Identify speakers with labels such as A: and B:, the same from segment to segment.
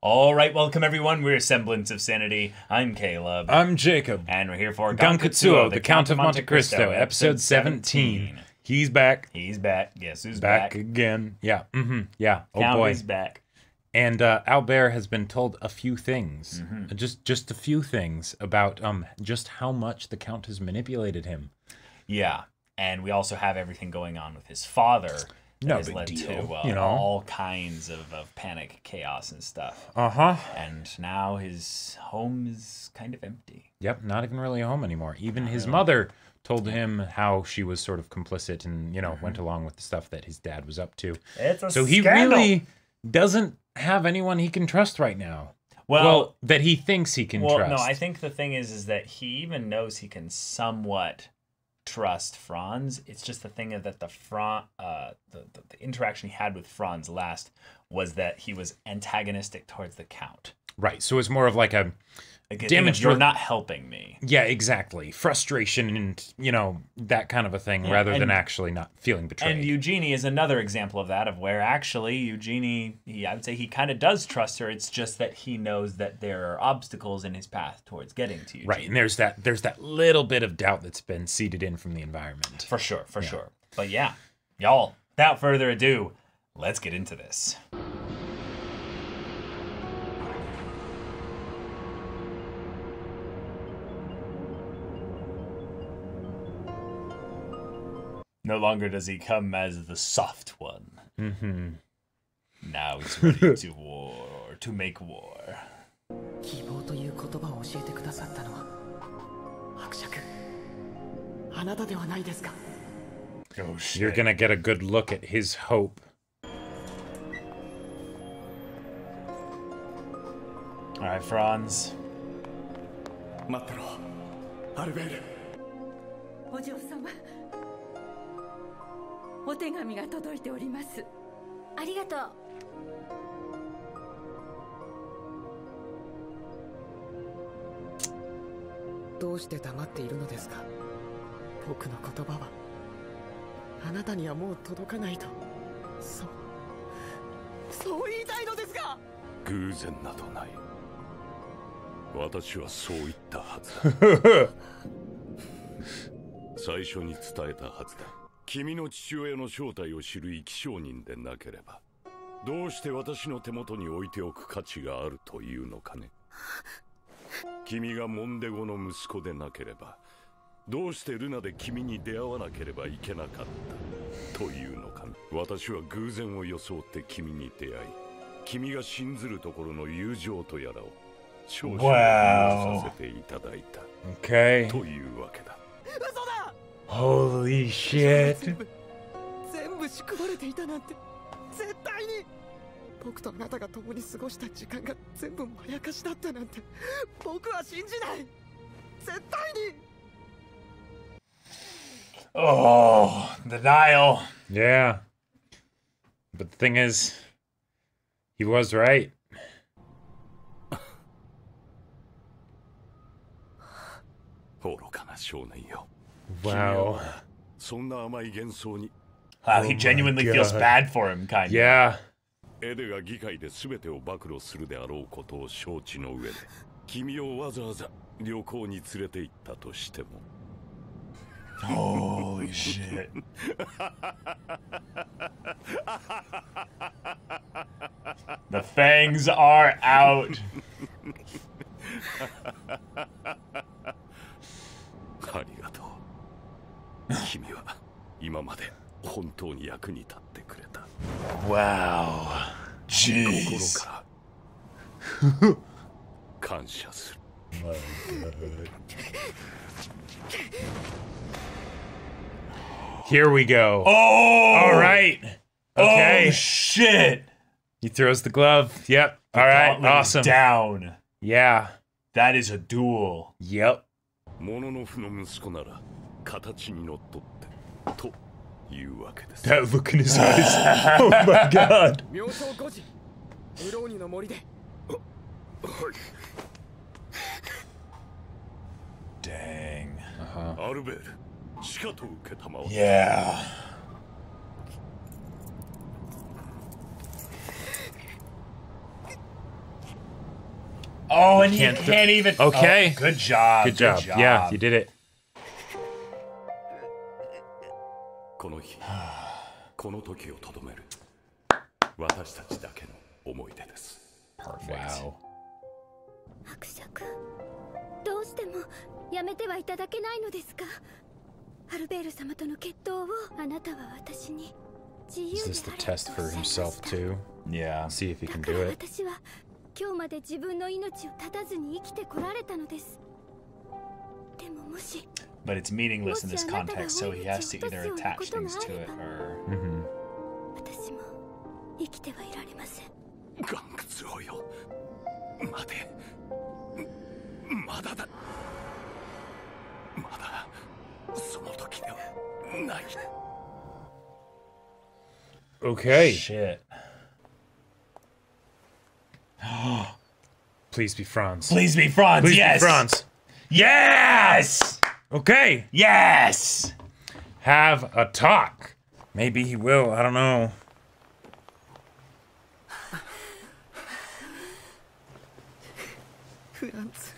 A: All right, welcome everyone. We're Semblance of Sanity. I'm Caleb.
B: I'm Jacob.
A: And we're here for
B: Gankutsuou, the Count of Monte Cristo, episode 17. He's back.
A: He's back. Guess who's
B: back? again. Yeah. Yeah. Oh
A: Count
B: boy.
A: is back.
B: And Albert has been told a few things, just a few things about just how much the Count has manipulated him.
A: Yeah, and we also have everything going on with his father.
B: No
A: has
B: big
A: led
B: deal,
A: to
B: you know.
A: all kinds of panic, chaos, and stuff. And now his home is kind of empty.
B: Yep, not even really a home anymore. Even his mother told him how she was sort of complicit and, you know, went along with the stuff that his dad was up to.
A: It's a
B: So he
A: scandal.
B: really doesn't have anyone he can trust right now.
A: Well,
B: that he thinks he can trust.
A: No, I think the thing is that he even knows he can somewhat trust Franz. It's just the thing that the interaction he had with Franz last was that he was antagonistic towards the Count.
B: Right, so it's more of like a damage.
A: You're not helping me.
B: Yeah, exactly. Frustration and, you know, that kind of a thing, rather than actually not feeling betrayed.
A: And Eugenie is another example of that, of where actually Eugenie, I would say he kind of does trust her. It's just that he knows that there are obstacles in his path towards getting to Eugenie.
B: Right, and there's that little bit of doubt that's been seeded in from the environment.
A: For sure, for sure. But yeah, y'all, without further ado, let's get into this. No longer does he come as the soft one. Now he's ready to make war. Oh shit.
B: You're gonna get a good look at his hope.
A: Alright, Franz.
C: 待ってろ、アルベール。
D: お嬢様、お手紙が届いております。
E: ありがとう。
F: どうして黙っているのですか。僕の言葉はあなたにはもう届かないと、そう言いたいのですか。
C: 偶然などない。私はそう言ったはずだ。最初に伝えたはずだ。君の父親の正体を知る生き証人でなければ、どうして私の手元に置いておく価値があるというのかね。君がモンデゴの息子でなければ、どうしてルナで君に出会わなければいけなかったというのかね。私は偶然を装って君に出会い、君が信ずるところの友情とやらを少々させていただいた。
B: Okay.
C: というわけだ。
F: 嘘だ。
B: Holy shit.
F: 全部仕組まれていたなんて絶対に。僕とあなたが共に過ごした時間が全部まやかしだったなんて僕は信じない。絶対に。
A: Oh, denial.
B: Yeah. But the thing is, he was right.
C: 愚かな少年よ。
B: Wow.
C: そんな甘い幻想に。
A: Wow, he genuinely feels bad for him, kind of.
B: Yeah.
C: エデが議会で全てを暴露するであろうことを承知の上で、君をわざわざ旅行に連れて行ったとしても。
A: Holy shit. The fangs are out.
C: ありがとう。君は今まで本当に役に立ってくれた。
A: Wow.
C: 心
A: Jeez.
C: から感謝する。
B: Here we go.
A: Oh!
B: All right. Okay.
A: Oh, shit.
B: He throws the glove. Yep. All right.
A: Gauntlet is
B: Awesome.
A: Down.
B: Yeah.
A: That is a duel.
B: Yep.
C: モノノフの息子なら形にのっとってというわけです。
B: That look in his eyes. Oh my god.
F: 明朝5時、ウローニの森で。
A: Dang.
C: アルベール、しかと受けたまわ。
A: Yeah. Oh, and you can't even.
B: Okay.
A: Oh, good job.
B: Good job. Yeah, you did it.
C: この日、この時をとどめる私たちだけの思い出です。
B: Wow.
E: 伯爵、どうしてもやめてはいただけないのですか？アルベール様との決闘をあなたは私に自由であれとおっ
B: Is
E: しゃ
B: this
E: い
B: the
E: ました。
B: test for himself too?
A: Yeah.
B: See if he
E: だ
B: can
E: か
B: do
E: ら
B: it.
E: 私は今日まで自分の命を絶たずに生きてこられたのです。でももし
A: But it's meaningless in this context, so he has to either attach things to it or.
E: 私も生きてはいられません。
C: ガンクツオよ、待て、まだだ、まだその時ではない。
B: Okay.
A: Shit.
B: Please be Franz.
A: Please be Franz.
B: Please
A: Yes.
B: be Franz.
A: Yes.
B: Okay.
A: Yes.
B: Have a talk. Maybe he will. I don't know.
F: フランツ、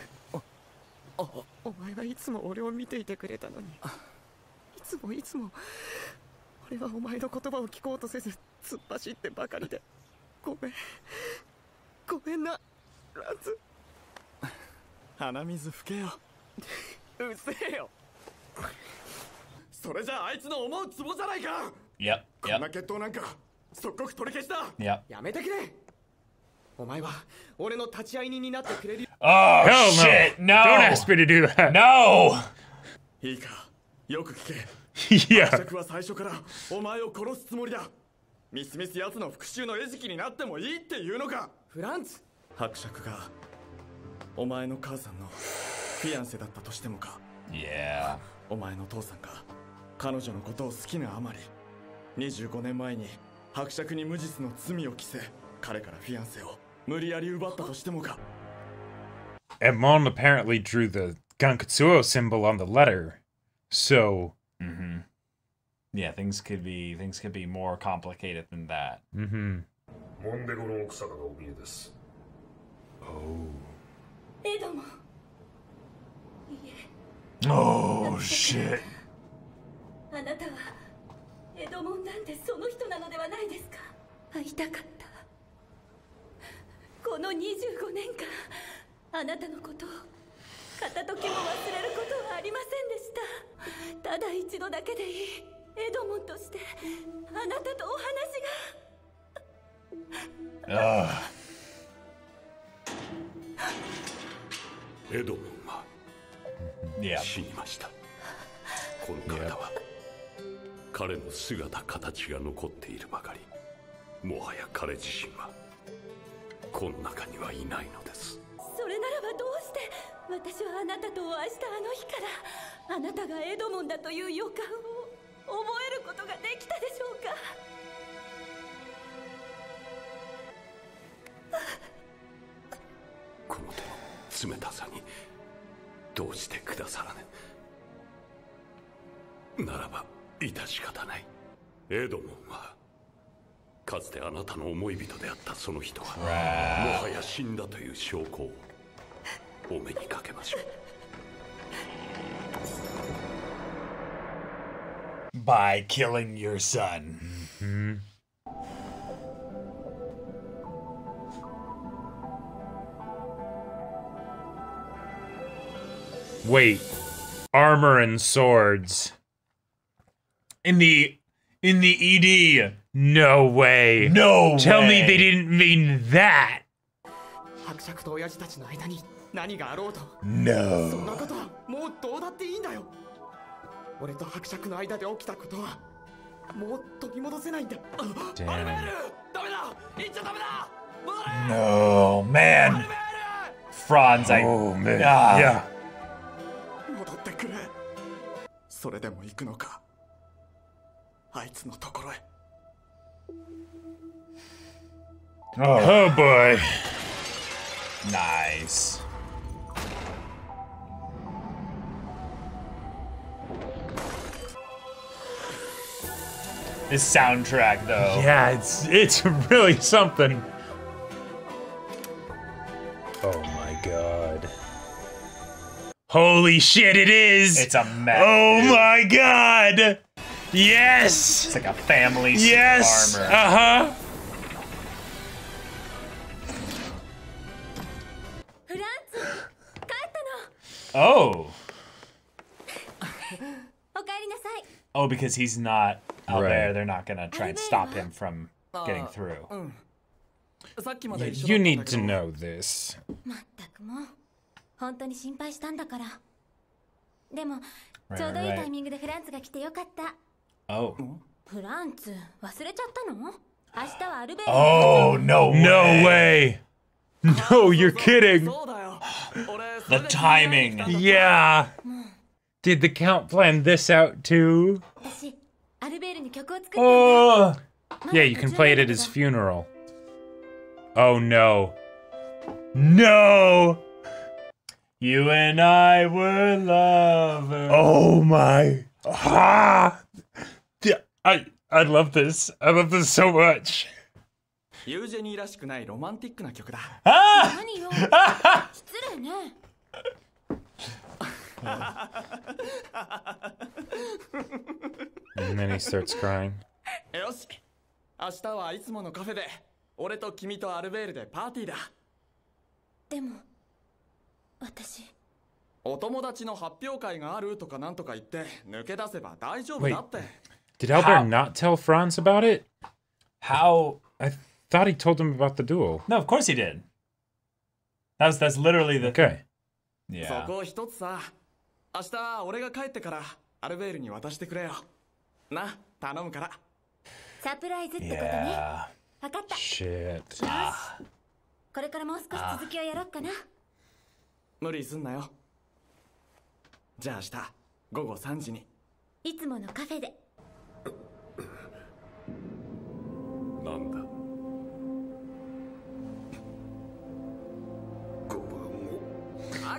F: お前はいつも俺を見ていてくれたのに、いつも俺はお前の言葉を聞こうとせず突っ走ってばかりで、ごめんな、フランツ。鼻水拭けよ。うせえよ。それじゃあいつの思うツボじゃないか。
A: Yep.
F: こんな
A: Yep.
F: 決闘なんか即刻取り消しだ。
A: Yep.
F: やめてくれ。お前は俺の立ち会い人になってくれる。
A: Oh
B: Hell
A: shit!
B: no.
A: No.
B: Don't ask me to do that.
A: No.
F: いいか、よく聞け。
B: Yeah.
F: 伯爵は最初からお前を殺すつもりだ。みすみす奴の復讐の餌食になってもいいっていうのか。フランツ、伯爵がお前の母さんのフィアンセだったとしてもか。
A: Yeah.
F: お前の父さんが彼女のことを好きなあまり25年前に伯爵に無実の罪を着せ、彼からフィアンセを無理やり奪ったとしてもか。
B: And Mon apparently drew the Gankutsuou symbol on the letter. So.
A: Yeah, things could be more complicated than that.
C: モンデゴロン草がお見えです。
E: エドモン。
A: Oh shit.
E: あなたはエドモンなんてその人なのではないですか？会いたかった。この25年間あなたのことを片時も忘れることはありませんでした。ただ一度だけでいいエドモンとしてあなたとお話が。
C: エドモンは
A: Yeah.
C: 死にました。この体は彼の姿形が残っているばかり。もはや彼自身はこの中にはいないのです。
E: それならばどうして私はあなたとお会いしたあの日からあなたがエドモンだという予感を覚えることができたでしょうか？
C: この手の冷たさにどうしてくださらぬ。ならば致し方ない。エドモンはかつてあなたの思い人であったその人はもはや死んだという証拠をお目にかけましょう。
A: By killing your son.
B: Wait. Armor and swords.
A: In the ED.
B: No way.
A: No
B: Tell
A: way.
B: me they didn't mean that.
F: 伯爵と親父たちの間に何があろうと、
A: No.
F: そんなことはもうどうだっていいんだよ。俺と伯爵の間で起きたことはもう取り戻せないんだ。アルベール、ダメだ、行っちゃダメだ。戻れ。
A: No, man. Franz,
B: Oh man.
A: Ah.
B: Yeah.
F: 戻ってくれ。それでも行くのか、あいつのところへ。
B: Oh boy.
A: Nice. This soundtrack, though.
B: Yeah, it's really something. Oh my god. Holy shit, it is!
A: It's a mess.
B: Oh
A: dude.
B: my god! Yes!
A: It's like a family suit
B: Yes!
A: armor.
B: Uh-huh.
E: フランツ、帰ったの。
A: Oh.
E: お帰りなさい。
A: Oh, because he's not out
B: Right.
A: there. They're not gonna try and stop him from getting through.
F: さっきまで
B: You,
F: 一緒だ
B: you
F: ったん
B: need
F: だけ
B: to
F: ど
B: know this.
E: まったくもう本当に心配したんだから。でも
A: Right,
E: ちょうどいい
A: right.
E: タイミングでフランツが来てよかった。
A: Oh.
E: フランツ忘れちゃったの？明日はアルベール。
A: Oh, no way.
B: No way! No, you're kidding!
F: そうだよ俺
A: The timing.
B: Yeah! Did the Count plan this out too?
E: 私アルベールに曲を作ったんだ。
B: Oh!
E: まだ
B: Yeah, you can
E: 途中
B: play it
E: なん
B: at
E: だ
B: his
E: けど
B: funeral. Oh no. No!
A: You and I were lovers.
B: Oh my. Ah! Yeah, I love this. I love this so much.
F: ユージェニーらしくないロマンティックな曲だ
A: Ah!
E: 何よ。失礼ね。
B: And then he starts crying.
F: よし明日はいつものカフェで俺と君とアルベールでパーティーだ
E: でも私
F: お友達の発表会があるとかなんとか言って抜け出せば大丈夫だって
B: Did Albert
A: How?
B: not tell Franz about it?
A: How?
B: I thought he told him about the duel.
A: No, of course he did. That's literally the.
B: Okay.
F: そ
A: Yeah.
F: こ一つさ明日俺が帰ってからアルベールに渡してくれよな頼むから
E: サプライズってことね。
A: Yeah.
E: 分かった。
B: Shit.
E: これからもう少し続きをやろうかな。
F: 無理すんなよじゃあ明日午後3時に
E: いつものカフェで。
C: なんだ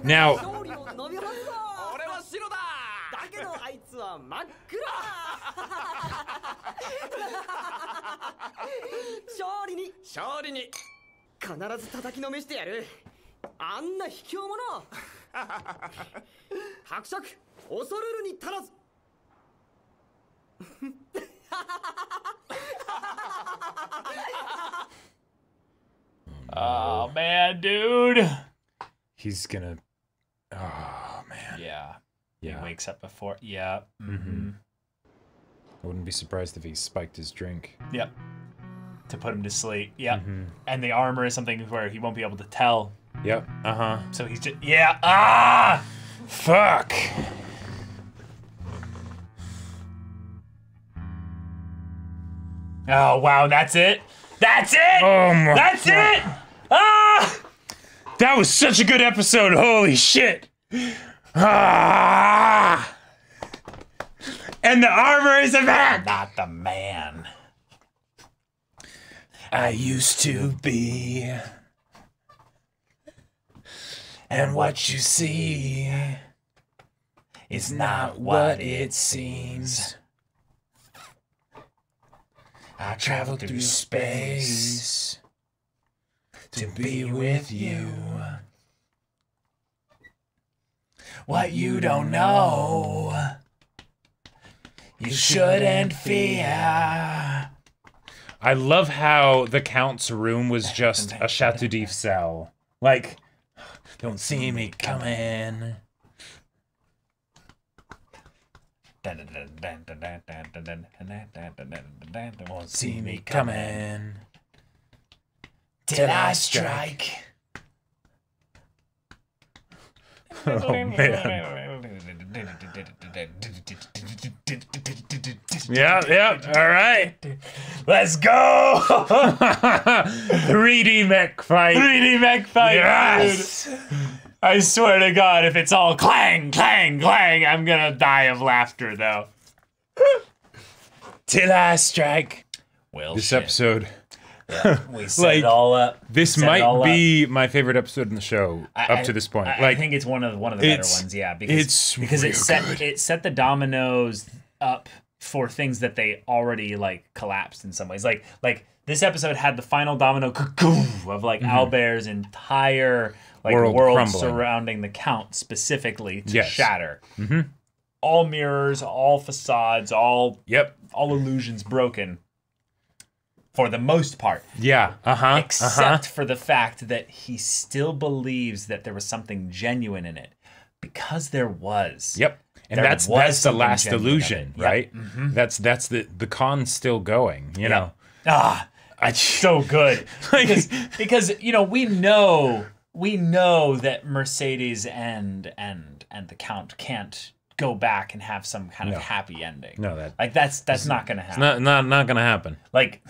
B: Now,
F: 勝利の飲み物俺は白だだけどあいつは真っ暗勝利に必ず叩きのめしてやるあんな卑怯者伯爵恐るるに足らず
A: Oh man, dude.
B: he's gonna. Oh man.
A: Yeah.
B: Yeah.
A: He wakes up before. Yeah. Mm-hmm.
B: I wouldn't be surprised if he spiked his drink.
A: Yep. To put him to sleep. Yep.
B: Mm-hmm.
A: And the armor is something where he won't be able to tell.
B: Yep. Uh-huh.
A: So he's just. Yeah. Ah!
B: Fuck.
A: Oh wow, that's it. That's it.
B: Oh my
A: That's
B: God.
A: it. Ah!
B: That was such a good episode. Holy shit. Ah! And the armor is a man.
A: Not the man.
B: I used to be. And what you see is not what it seems. I traveled through space to be with you. What you don't know, you shouldn't fear. I love how the Count's room was just a Chateau d'If cell. Like, don't see me coming. Won't see me coming till I strike. Oh man. Yeah, all right. Let's go. 3D mech fight.
A: 3D mech fight,
B: Yes.
A: dude. I swear to God, if it's all clang, clang, clang, I'm gonna die of laughter, though.
B: Till I strike.
A: Well,
B: This
A: shit.
B: episode.
A: We set
B: like,
A: it all up.
B: This
A: Set it
B: might
A: all
B: be my favorite episode in the show up to this point.
A: I think it's one of the better
B: it's-
A: ones, yeah,
B: it's
A: because
B: real
A: it set the dominoes up for things that they already like collapsed in some ways. Like this episode had the final domino of like Albert's entire like
B: World
A: world
B: crumbling.
A: surrounding the Count specifically to
B: Yes.
A: shatter. All mirrors, all facades, all
B: Yep.
A: illusions broken. For the most part.
B: Yeah.
A: Except for the fact that he still believes that there was something genuine in it. Because there was.
B: Yep. And
A: There
B: that's
A: was
B: the
A: something
B: last
A: genuine in
B: illusion,
A: it. Yep.
B: right? That's the con's still going, you know.
A: It's so good. because you know, we know that Mercedes and the Count can't go back and have some kind of happy ending.
B: No,
A: that's not gonna happen.
B: Not gonna happen.
A: Like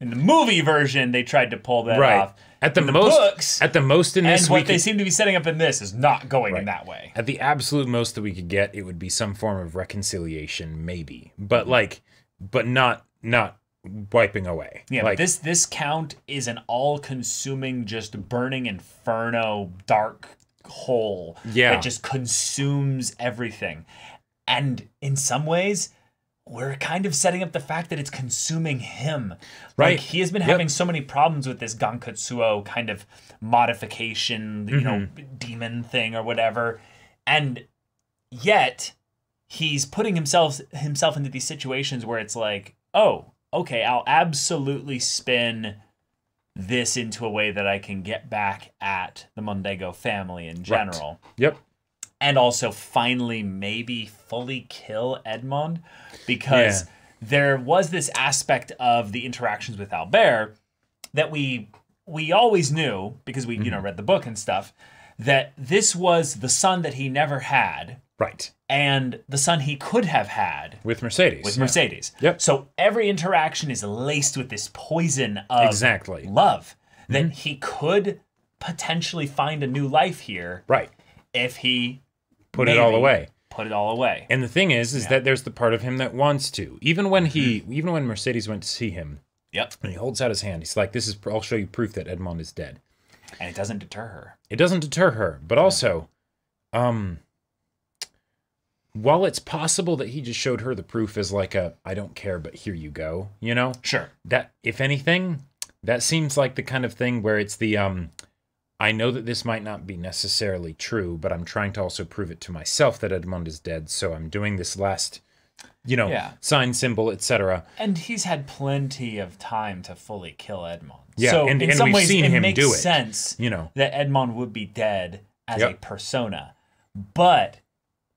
A: in the movie version, they tried to pull that
B: Right.
A: off.
B: At the
A: In
B: most in
A: and
B: this
A: what they seem to be setting up in this is not going in
B: Right.
A: that way.
B: At the absolute most that we could get, it would be some form of reconciliation, maybe. But not wiping away.
A: Yeah,
B: like,
A: but this Count is an all-consuming, just burning inferno, dark hole that just consumes everything. And in some ways, we're kind of setting up the fact that it's consuming him.
B: Right.
A: Like, he has been having so many problems with this Gankutsuou kind of modification, you know, demon thing or whatever. And yet, he's putting himself into these situations where it's like, oh, okay, I'll absolutely spin this into a way that I can get back at the Mondego family in general.
B: Right. Yep.
A: And also finally maybe fully kill Edmond, because there was this aspect of the interactions with Albert that we always knew, because we you know read the book and stuff, that this was the son that he never had.
B: Right.
A: And the son he could have had
B: With Mercedes.
A: with Mercedes.
B: Yep.
A: So every interaction is laced with this poison of
B: Exactly.
A: love that he could potentially find a new life here
B: Right.
A: if he
B: Put it all away.
A: Put it all away.
B: And the thing is that there's the part of him that wants to. Even when Mercedes went to see him,
A: Yep.
B: and he holds out his hand, he's like, I'll show you proof that Edmond is dead.
A: And it doesn't deter her.
B: It doesn't deter her, but also, while it's possible that he just showed her the proof as like I don't care, but here you go, you know?
A: Sure.
B: That, if anything, that seems like the kind of thing where it's the, I know that this might not be necessarily true, but I'm trying to also prove it to myself that Edmond is dead, so I'm doing this last, you know, sign, symbol, etc.
A: And he's had plenty of time to fully kill Edmond.
B: Yeah,
A: so
B: and
A: in some
B: we've
A: ways,
B: seen
A: it
B: him
A: makes
B: do it,
A: sense
B: you know.
A: that Edmond would be dead as a persona. But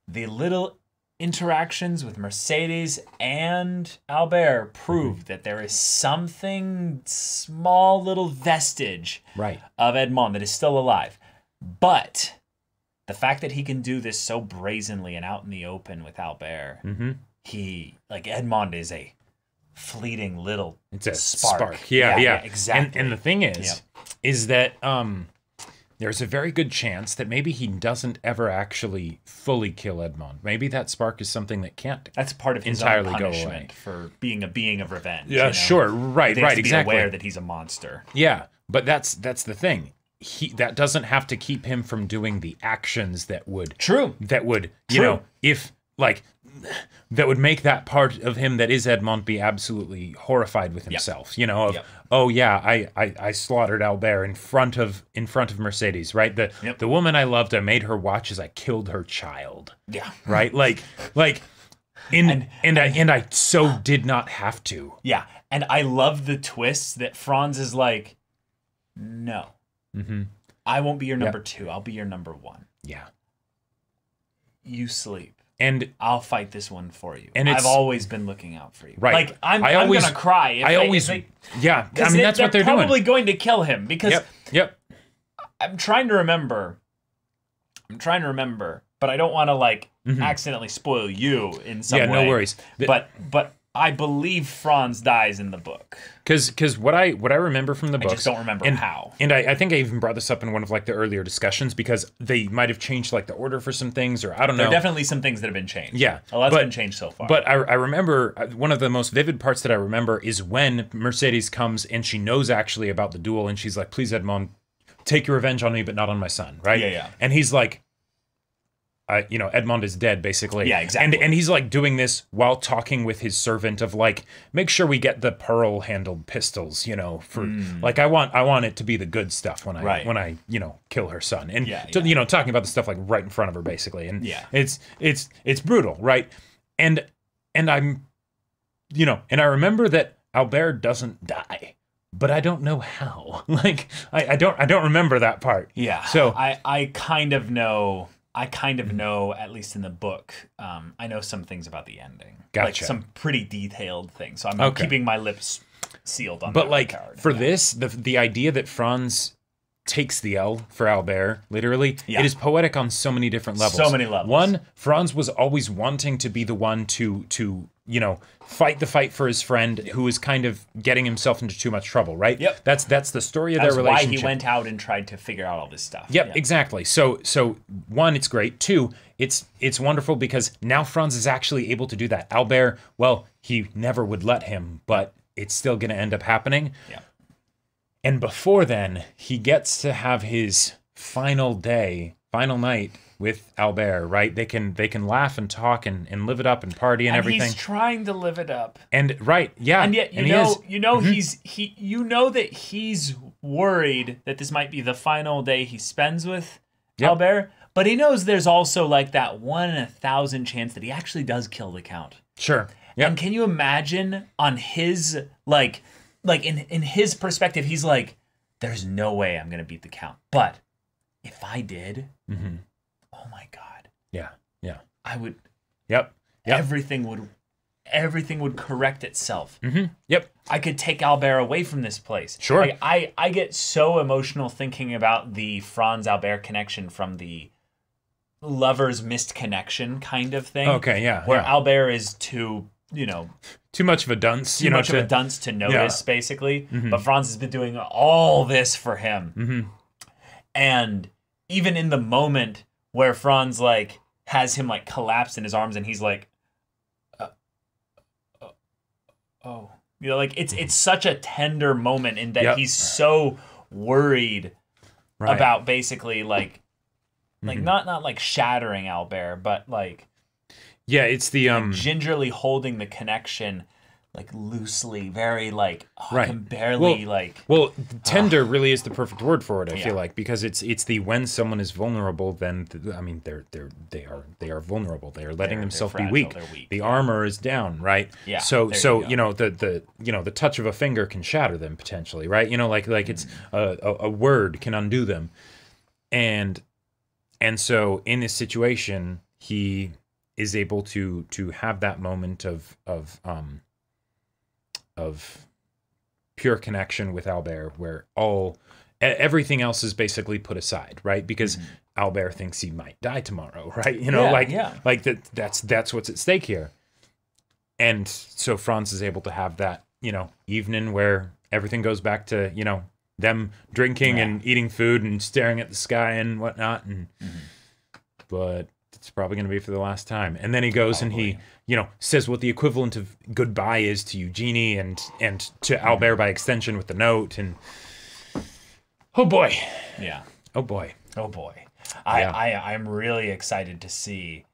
A: the little interactions with Mercedes and Albert prove that there is something, small little vestige of Edmond that is still alive. But the fact that he can do this so brazenly and out in the open with Albert, Edmond is a fleeting little spark.
B: Yeah,
A: exactly.
B: And the thing is that there's a very good chance that maybe he doesn't ever actually fully kill Edmond. Maybe that spark is something that can't
A: That's part of his
B: entirely
A: own
B: go
A: punishment
B: away.
A: for being a being of revenge.
B: Yeah,
A: you know?
B: sure. Right,
A: He has
B: right,
A: to be
B: exactly.
A: aware that he's a monster.
B: Yeah, but that's the thing. That doesn't have to keep him from doing the actions that would you know, if like that would make that part of him that is Edmond be absolutely horrified with himself, you know, of oh yeah, I slaughtered Albert in front of Mercedes, right? The woman I loved, I made her watch as I killed her child. Yeah. Right? Like and I so did not have to.
A: Yeah. And I love the twists that Franz is like, no. I won't be your number 2. I'll be your number 1.
B: Yeah.
A: You sleep.
B: And
A: I'll fight this one for you.
B: And
A: I've always been looking out for you.
B: Right.
A: Like I'm gonna cry.
B: Yeah. I mean, that's what they're doing.
A: Probably going to kill him because
B: Yep.
A: I'm trying to remember, but I don't want to like accidentally spoil you in some way.
B: Yeah, no worries.
A: But I believe Franz dies in the book.
B: Because what I remember from the books,
A: I just don't remember how.
B: And I think I even brought this up in one of like the earlier discussions because they might have changed like the order for some things, or I don't know.
A: There are definitely some things that have been changed.
B: Yeah,
A: a lot's been changed so far.
B: But I remember one of the most vivid parts that I remember is when Mercedes comes and she knows actually about the duel, and she's like, "Please, Edmond, take your revenge on me, but not on my son." Right?
A: Yeah.
B: And he's like, you know, Edmond is dead, basically.
A: Yeah, exactly.
B: And he's like doing this while talking with his servant of like, make sure we get the pearl-handled pistols, you know, for like I want it to be the good stuff when I you know, kill her son. And you know, talking about the stuff like right in front of her, basically. And it's brutal, right? And I'm, you know, and I remember that Albert doesn't die, but I don't know how. Like I don't remember that part.
A: Yeah.
B: So
A: I kind of know. I kind of know, at least in the book, I know some things about the ending.
B: Gotcha.
A: Like some pretty detailed things. So I'm keeping my lips sealed on that.
B: But like for this, the idea that Franz takes the L for Albert, literally, it is poetic on so many different levels.
A: So many levels.
B: One, Franz was always wanting to be the one to you know, fight the fight for his friend who is kind of getting himself into too much trouble, right?
A: Yep.
B: That's the story of their relationship.
A: That's why he went out and tried to figure out all this stuff.
B: Yep, exactly. So one, it's great. Two, it's wonderful because now Franz is actually able to do that. Albert, well, he never would let him, but it's still going to end up happening.
A: Yeah.
B: And before then, he gets to have his final night with Albert, right? They can laugh and talk and live it up and party and everything.
A: He's trying to live it up.
B: And yeah.
A: And yet you know that he's worried that this might be the final day he spends with Albert, but he knows there's also like that 1 in 1,000 chance that he actually does kill the Count.
B: Sure. Yep.
A: And can you imagine on his like in his perspective, he's like, there's no way I'm gonna beat the Count. But if I did, oh my God.
B: Yeah.
A: I would.
B: Yep.
A: Everything would correct itself.
B: Yep.
A: I could take Albert away from this place.
B: Sure.
A: Like, I get so emotional thinking about the Franz Albert connection from the lovers missed connection kind of thing.
B: Okay. Yeah.
A: Where Albert is too
B: much of a dunce.
A: Too much of a dunce to notice, basically. But Franz has been doing all this for him. And even in the moment where Franz like has him like collapse in his arms and he's like, oh, you know, like it's such a tender moment in that he's so worried about basically like not like shattering Albert, but like
B: it's the
A: gingerly holding the connection like loosely, very like I can barely
B: tender really is the perfect word for it. I feel like because it's the when someone is vulnerable, then I mean they are vulnerable. They are letting themselves be weak. The armor is down, right?
A: Yeah.
B: So you know the touch of a finger can shatter them potentially, right? You know like it's a word can undo them, and so in this situation he is able to have that moment of pure connection with Albert, where everything else is basically put aside, right? Because Albert thinks he might die tomorrow, right? You know, like that's what's at stake here. And so Franz is able to have that, you know, evening where everything goes back to, you know, them drinking and eating food and staring at the sky and whatnot. And but it's probably going to be for the last time. And then he goes and he, you know, says what the equivalent of goodbye is to Eugenie and to Albert by extension with the note. And oh boy.
A: Yeah.
B: Oh boy.
A: Oh boy. I'm really excited to see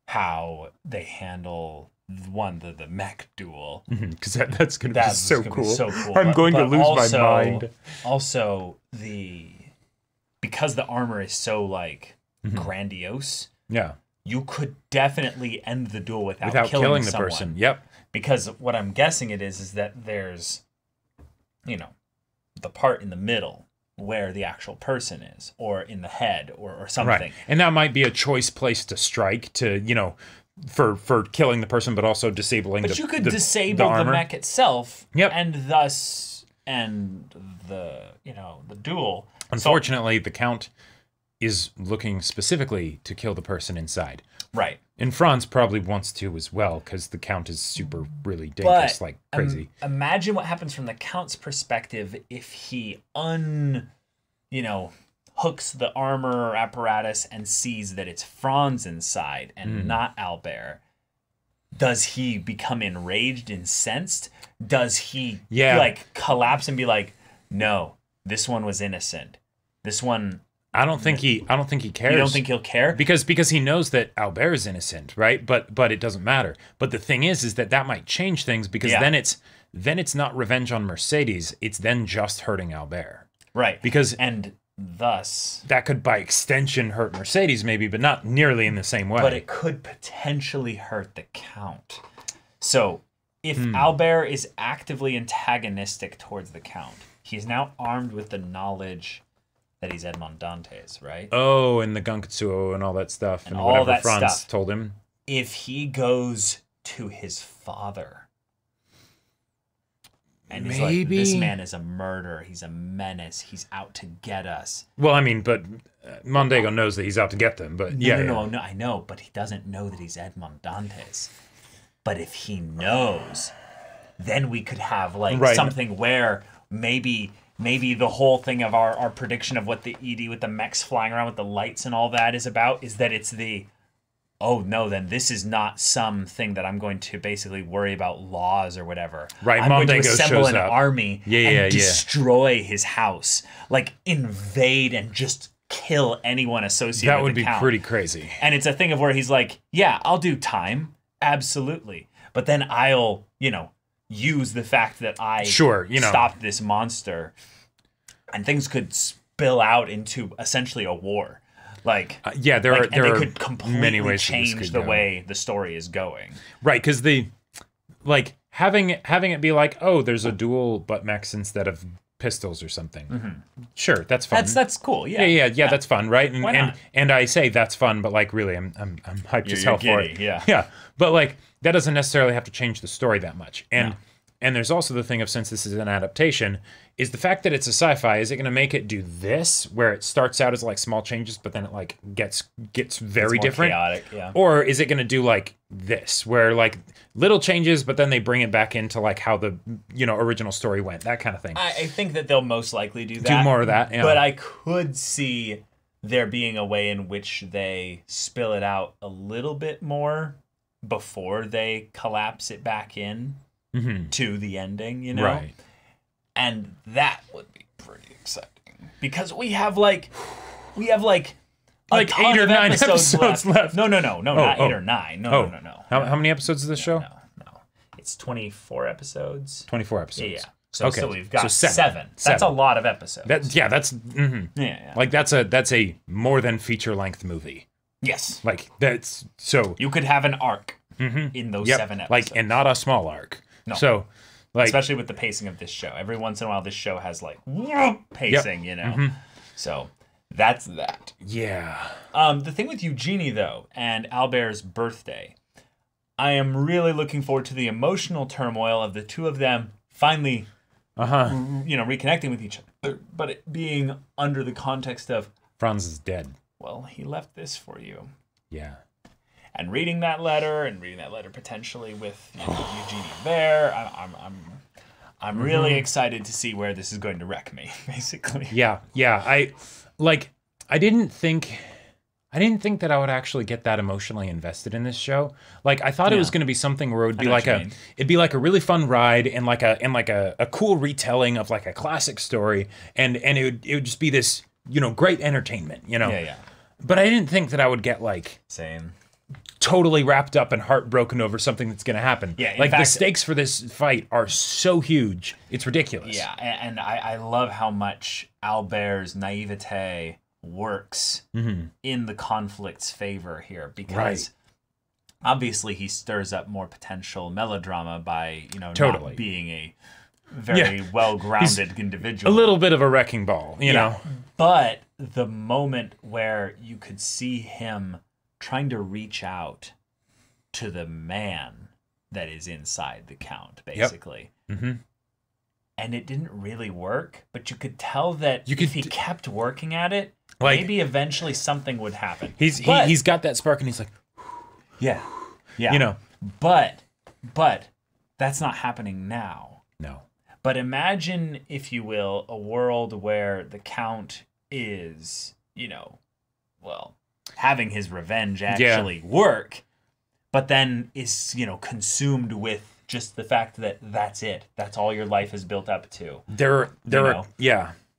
A: how they handle the mech duel.
B: Because that's going to be so cool.
A: I'm
B: going to lose my mind.
A: Also, because the armor is so like grandiose.
B: Yeah.
A: You could definitely end the duel without killing the someone.
B: Person. Yep.
A: Because what I'm guessing it is that there's, you know, the part in the middle where the actual person is, or in the head, or something.
B: Right. And that might be a choice place to strike to, you know, for killing the person, but also disabling
A: but you could disable the mech itself, and thus end the duel.
B: Unfortunately, the Count is looking specifically to kill the person inside.
A: Right.
B: And Franz probably wants to as well, because the Count is really dangerous, like crazy.
A: Imagine what happens from the Count's perspective if he hooks the armor apparatus and sees that it's Franz inside and not Albert. Does he become enraged, incensed? Does he like collapse and be like, no, this one was innocent. This one
B: I don't think he cares.
A: You don't think he'll care?
B: Because he knows that Albert is innocent, right? But it doesn't matter. But the thing is that might change things, because then it's not revenge on Mercedes. It's then just hurting Albert.
A: Right.
B: Because
A: and thus
B: that could by extension hurt Mercedes maybe, but not nearly in the same way.
A: But it could potentially hurt the Count. So if Albert is actively antagonistic towards the Count, he's now armed with the knowledge that he's Edmond Dantes, right?
B: Oh, and the Gankutsuou and all that stuff, and
A: all
B: whatever
A: that
B: Franz
A: stuff.
B: told him.
A: If he goes to his father, and he's like, this man is a murderer, he's a menace, he's out to get us.
B: Well, I mean, but Mondego knows that he's out to get them, but
A: No, I know, but he doesn't know that he's Edmond Dantes. But if he knows, then we could have something where maybe the whole thing of our prediction of what the ED with the mechs flying around with the lights and all that is about is that it's the, oh no, then this is not something that I'm going to basically worry about laws or whatever.
B: Right,
A: I'm going to
B: Mondego
A: assemble
B: shows
A: an
B: up.
A: army and destroy his house. Like invade and just kill anyone associated with the Count.
B: That would be pretty crazy.
A: And it's a thing of where he's like, yeah, I'll do time. Absolutely. But then I'll, use the fact that I stopped this monster, and things could spill out into essentially a war. There are could completely
B: many ways
A: change the way the story is going.
B: Right, because having it be like, oh, there's a duel but mechs instead of pistols or something. Mm-hmm. Sure, that's fun.
A: That's cool.
B: Yeah, that's fun, right? And
A: Why not?
B: and I say that's fun, but really, I'm hyped as hell for it.
A: Yeah.
B: But that doesn't necessarily have to change the story that much. And there's also the thing of, since this is an adaptation, is the fact that it's a sci-fi, is it going to make it do this, where it starts out as small changes, but then it gets very different?
A: Chaotic, yeah.
B: Or is it going to do this, where little changes, but then they bring it back into how the original story went, that kind of thing?
A: I think that they'll most likely do that.
B: Do more of that, yeah.
A: But I could see there being a way in which they spill it out a little bit more before they collapse it back in to the ending,
B: Right.
A: And that would be pretty exciting, because we have a 8
B: or 9 episodes left.
A: No, not 8 or 9. No.
B: How many episodes is this show?
A: No. It's 24 episodes.
B: 24 episodes.
A: Yeah. So we've got 7. That's
B: Seven.
A: a lot of episodes.
B: That's that's a more than feature length movie.
A: Yes.
B: That's so
A: you could have an arc in those 7 episodes.
B: and not a small arc.
A: No.
B: So
A: especially with the pacing of this show. Every once in a while this show has pacing, So that's that.
B: Yeah.
A: The thing with Eugenie though, and Albert's birthday, I am really looking forward to the emotional turmoil of the two of them finally reconnecting with each other, but it being under the context of
B: Franz is dead.
A: Well, he left this for you.
B: Yeah.
A: And reading that letter potentially with Eugenie there, I'm really excited to see where this is going to wreck me, basically.
B: Yeah. I didn't think that I would actually get that emotionally invested in this show. I thought it was going to be something where it would be it'd be a really fun ride and a cool retelling of a classic story, and it would just be this great entertainment,
A: Yeah.
B: But I didn't think that I would get
A: same.
B: Totally wrapped up and heartbroken over something that's going to happen.
A: Yeah,
B: in fact, the stakes for this fight are so huge, it's ridiculous.
A: Yeah, and I love how much Albert's naivete works in the conflict's favor here, because obviously he stirs up more potential melodrama by not being a very well-grounded individual.
B: A little bit of a wrecking ball, you know.
A: But the moment where you could see him trying to reach out to the man that is inside the Count, basically. Yep. And it didn't really work, but you could tell that if he kept working at it, maybe eventually something would happen.
B: He's got that spark, and he's like,
A: yeah. But that's not happening now.
B: No.
A: But imagine, if you will, a world where the Count is, having his revenge actually work, but then is, consumed with just the fact that that's it. That's all your life is built up to.
B: There are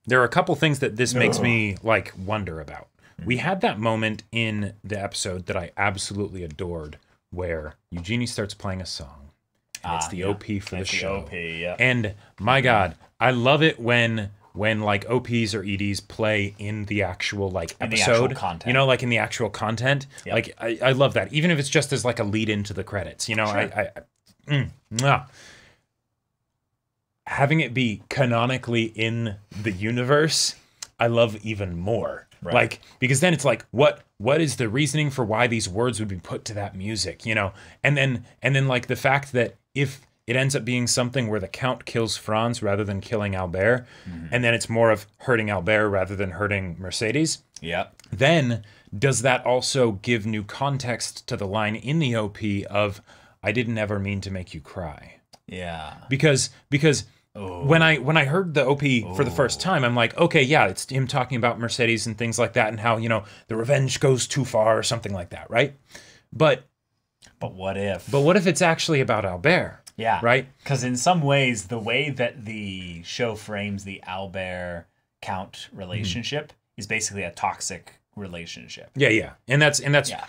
B: There are a couple things that this makes me like wonder about. We had that moment in the episode that I absolutely adored where Eugenie starts playing a song. And it's the OP for the show.
A: OP, yeah.
B: And my God, I love it when like OPs or EDs play in the actual like episode.
A: In the actual content.
B: You know, like in the actual content.
A: Yep.
B: Like I love that. Even if it's just as like a lead into the credits. You know,
A: Sure.
B: Having it be canonically in the universe, I love even more.
A: Right.
B: Like, because then it's like, what is the reasoning for why these words would be put to that music, you know? And then like the fact that if it ends up being something where the Count kills Franz rather than killing Albert, and then it's more of hurting Albert rather than hurting Mercedes, then does that also give new context to the line in the OP of, I didn't ever mean to make you cry?
A: Yeah.
B: Because when I heard the OP for the first time, I'm like, okay, yeah, it's him talking about Mercedes and things like that and how, you know, the revenge goes too far or something like that, right? But
A: what if?
B: But what if it's actually about Albert?
A: Yeah.
B: Right?
A: Because in some ways, the way that the show frames the Albert Count relationship is basically a toxic relationship.
B: Yeah. And that's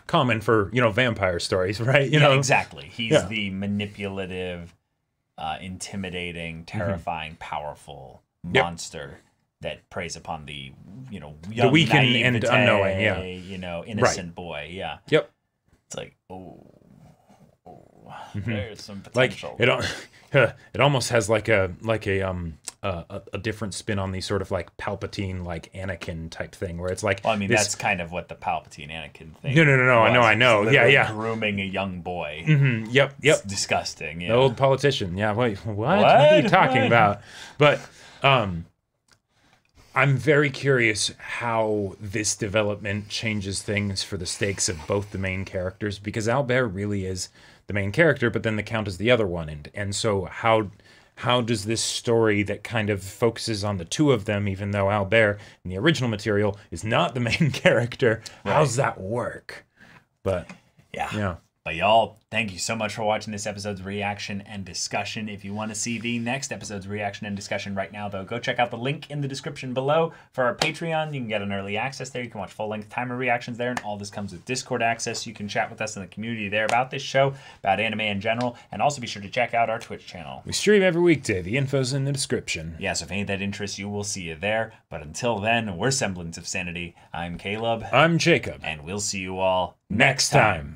B: common for, you know, vampire stories, right? You know,
A: exactly. He's the manipulative, intimidating, terrifying, powerful monster that preys upon the, you know, young,
B: the weak and
A: naivete,
B: unknowing,
A: you know, innocent boy. Yeah.
B: Yep.
A: It's like, there's some
B: Like
A: potential.
B: it almost has like a different spin on the sort of like Palpatine, like Anakin type thing, where it's like,
A: well, I mean, that's kind of what the Palpatine Anakin thing.
B: No.
A: Was.
B: I know. Yeah.
A: Grooming a young boy.
B: Yep.
A: It's disgusting. Yeah.
B: The old politician. Yeah. Wait, what are you talking about? But I'm very curious how this development changes things for the stakes of both the main characters, because Albert really is the main character, but then the Count is the other one, and so how does this story that kind of focuses on the two of them, even though Albert in the original material is not the main character, how's that work? But yeah.
A: But y'all, thank you so much for watching this episode's reaction and discussion. If you want to see the next episode's reaction and discussion right now, though, go check out the link in the description below for our Patreon. You can get an early access there. You can watch full-length timer reactions there, and all this comes with Discord access. You can chat with us in the community there about this show, about anime in general, and also be sure to check out our Twitch channel.
B: We stream every weekday. The info's in the description.
A: Yeah, so if any of that interests you, we'll see you there. But until then, we're Semblance of Sanity. I'm Caleb.
B: I'm Jacob.
A: And we'll see you all
B: next time.